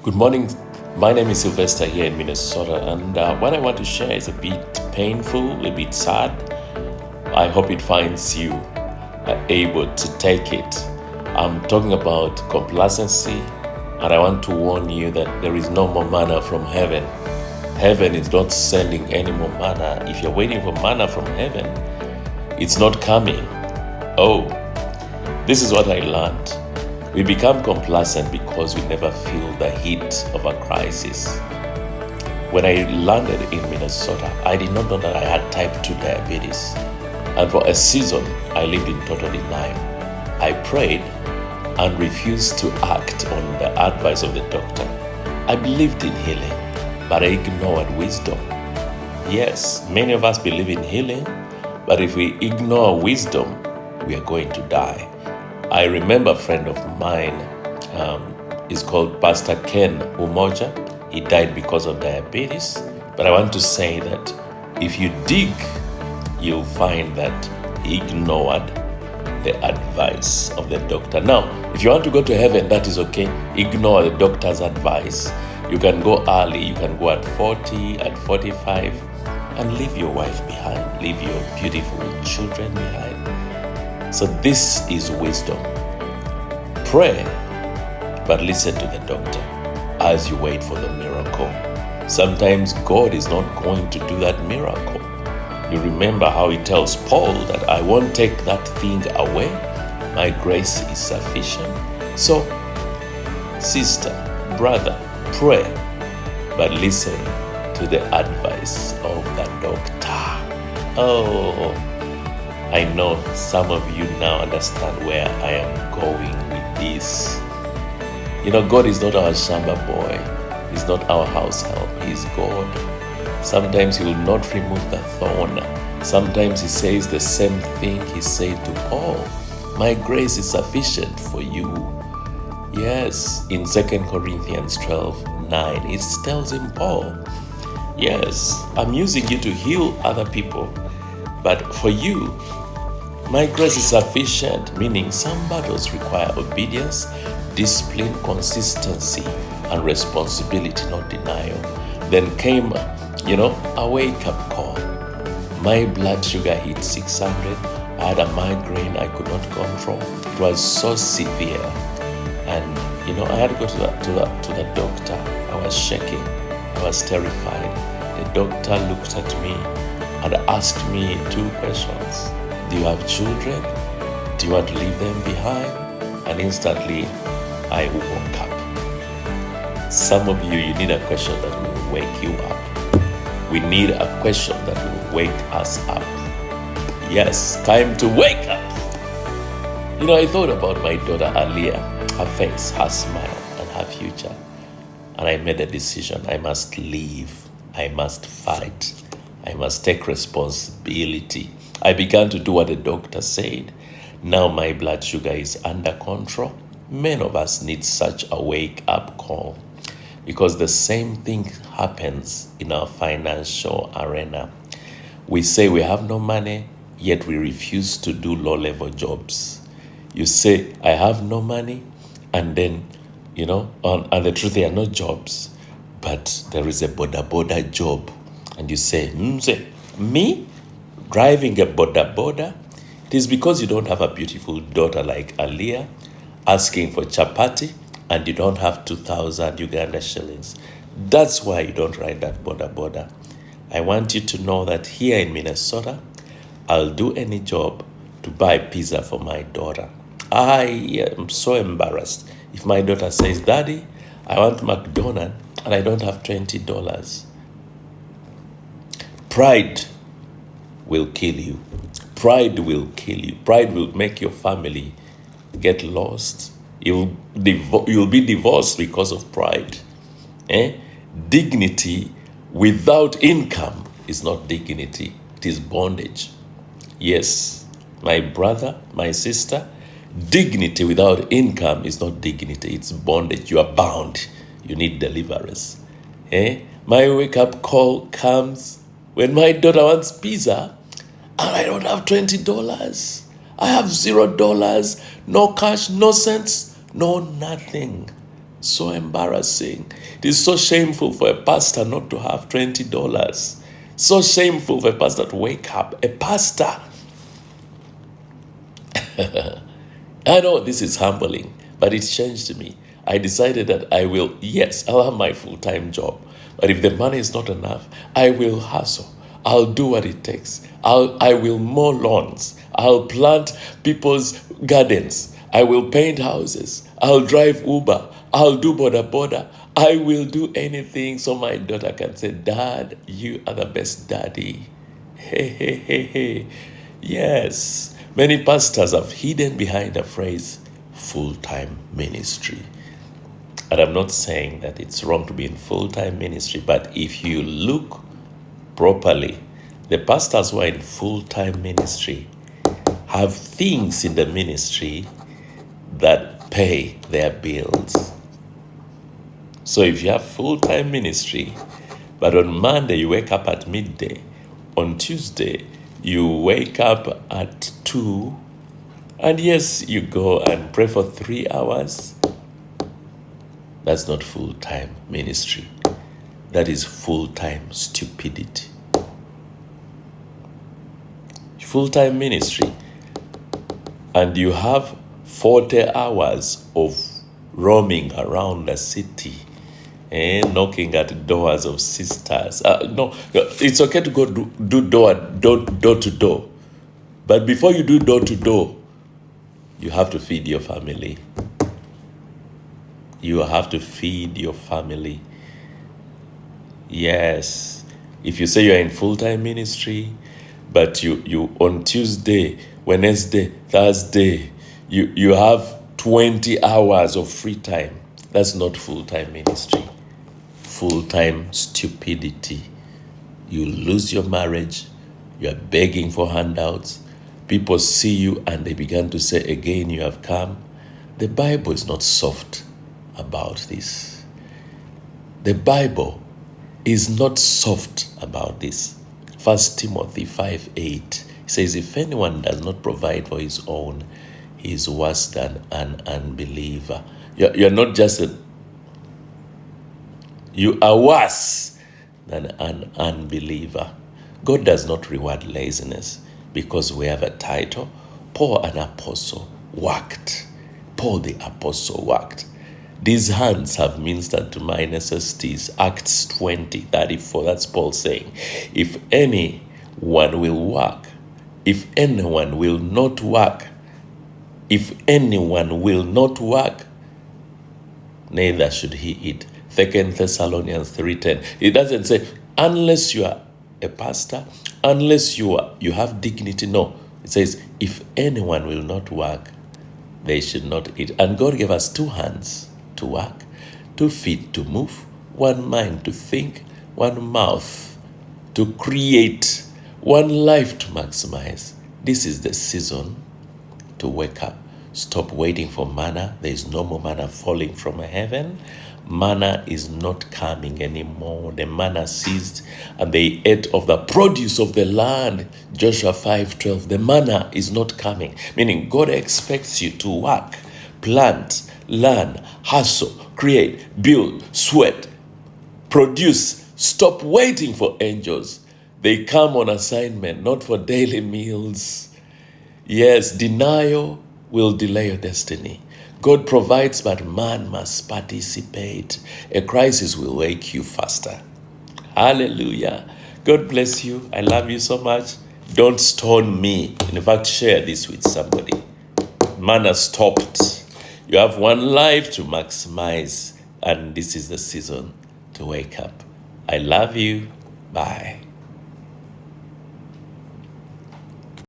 Good morning. My name is Sylvester here in Minnesota, and what I want to share is a bit painful, a bit sad. I hope it finds you able to take it. I'm talking about complacency, and I want to warn you that there is no more manna from heaven. Heaven is not sending any more manna. If you're waiting for manna from heaven, it's not coming. Oh, this is what I learned. We become complacent because we never feel the heat of a crisis. When I landed in Minnesota, I did not know that I had type 2 diabetes. And for a season, I lived in total denial. I prayed and refused to act on the advice of the doctor. I believed in healing, but I ignored wisdom. Yes, many of us believe in healing, but if we ignore wisdom, we are going to die. I remember a friend of mine, is called Pastor Ken Umoja. He died because of diabetes. But I want to say that if you dig, you'll find that he ignored the advice of the doctor. Now, if you want to go to heaven, that is okay. Ignore the doctor's advice. You can go early, you can go at 40, at 45, and leave your wife behind, leave your beautiful children behind. So this is wisdom. Pray, but listen to the doctor as you wait for the miracle. Sometimes God is not going to do that miracle. You remember how he tells Paul that I won't take that thing away. My grace is sufficient. So, sister, brother, pray, but listen to the advice of the doctor. Oh, I know some of you now understand where I am going with this. You know, God is not our shamba boy. He's not our house help. He's God. Sometimes he will not remove the thorn. Sometimes he says the same thing he said to Paul. My grace is sufficient for you. Yes, in 2 Corinthians 12:9, it tells him, Paul, yes, I'm using you to heal other people, but for you, my grace is sufficient, meaning some battles require obedience, discipline, consistency, and responsibility, not denial. Then came, a wake-up call. My blood sugar hit 600. I had a migraine I could not control. It was so severe. And, I had to go to the doctor. I was shaking. I was terrified. The doctor looked at me and asked me 2 questions. Do you have children? Do you want to leave them behind? And instantly, I woke up. Some of you need a question that will wake you up. We need a question that will wake us up. Yes, time to wake up. I thought about my daughter earlier, her face, her smile, and her future. And I made a decision. I must leave. I must fight. I must take responsibility. I began to do what the doctor said. Now my blood sugar is under control. Many of us need such a wake-up call because the same thing happens in our financial arena. We say we have no money, yet we refuse to do low-level jobs. You say, I have no money, and then, and the truth, there are no jobs, but there is a boda job. And you say, me? Driving a boda, it is because you don't have a beautiful daughter like Aliyah asking for chapati and you don't have 2,000 Uganda shillings. That's why you don't ride that boda. I want you to know that here in Minnesota, I'll do any job to buy pizza for my daughter. I am so embarrassed if my daughter says, Daddy, I want McDonald's and I don't have $20. Pride will kill you. Pride will kill you. Pride will make your family get lost. You'll be divorced because of pride. Dignity without income is not dignity. It is bondage. Yes, my brother, my sister, dignity without income is not dignity. It's bondage. You are bound. You need deliverance. My wake-up call comes when my daughter wants pizza and I don't have $20. I have $0, no cash, no cents, no nothing. So embarrassing. It is so shameful for a pastor not to have $20. So shameful for a pastor to wake up. A pastor. I know this is humbling, but it changed me. I decided that I'll have my full-time job. But if the money is not enough, I will hustle. I'll do what it takes. I will mow lawns. I'll plant people's gardens. I will paint houses. I'll drive Uber. I'll do boda boda. I will do anything so my daughter can say, Dad, you are the best daddy. Hey, hey, hey, hey. Yes, many pastors have hidden behind the phrase full-time ministry. And I'm not saying that it's wrong to be in full-time ministry, but if you look properly, the pastors who are in full-time ministry have things in the ministry that pay their bills. So if you have full-time ministry, but on Monday you wake up at midday, on Tuesday you wake up at 2, and yes, you go and pray for 3 hours, that's not full-time ministry. That is full-time stupidity. Full-time ministry, and you have 40 hours of roaming around the city and knocking at doors of sisters. No, it's okay to go do door to door. But before you do door to door, you have to feed your family. You have to feed your family. Yes. If you say you're in full-time ministry, but you on Tuesday, Wednesday, Thursday, you have 20 hours of free time. That's not full-time ministry. Full-time stupidity. You lose your marriage. You are begging for handouts. People see you and they begin to say, again, you have come. The Bible is not soft about this. The Bible is not soft about this. 1 Timothy 5:8 says, if anyone does not provide for his own, he is worse than an unbeliever. You're not just you are worse than an unbeliever. God does not reward laziness because we have a title. Paul, an apostle, worked. Paul the apostle worked. These hands have ministered to my necessities. Acts 20:34. That's Paul saying, if anyone will work, if anyone will not work, neither should he eat. 2 Thessalonians 3:10. It doesn't say, unless you are a pastor, unless you have dignity. No, it says, if anyone will not work, they should not eat. And God gave us 2 hands to work, 2 feet to move, 1 mind to think, 1 mouth to create, 1 life to maximize. This is the season to wake up. Stop waiting for manna. There is no more manna falling from heaven. Manna is not coming anymore. The manna ceased, and they ate of the produce of the land. Joshua 5:12. The manna is not coming. Meaning God expects you to work, plant, learn, hustle, create, build, sweat, produce. Stop waiting for angels. They come on assignment, not for daily meals. Yes, denial will delay your destiny. God provides, but man must participate. A crisis will wake you faster. Hallelujah. God bless you. I love you so much. Don't stone me. In fact, share this with somebody. Manna stopped. You have 1 life to maximize, and this is the season to wake up. I love you. Bye.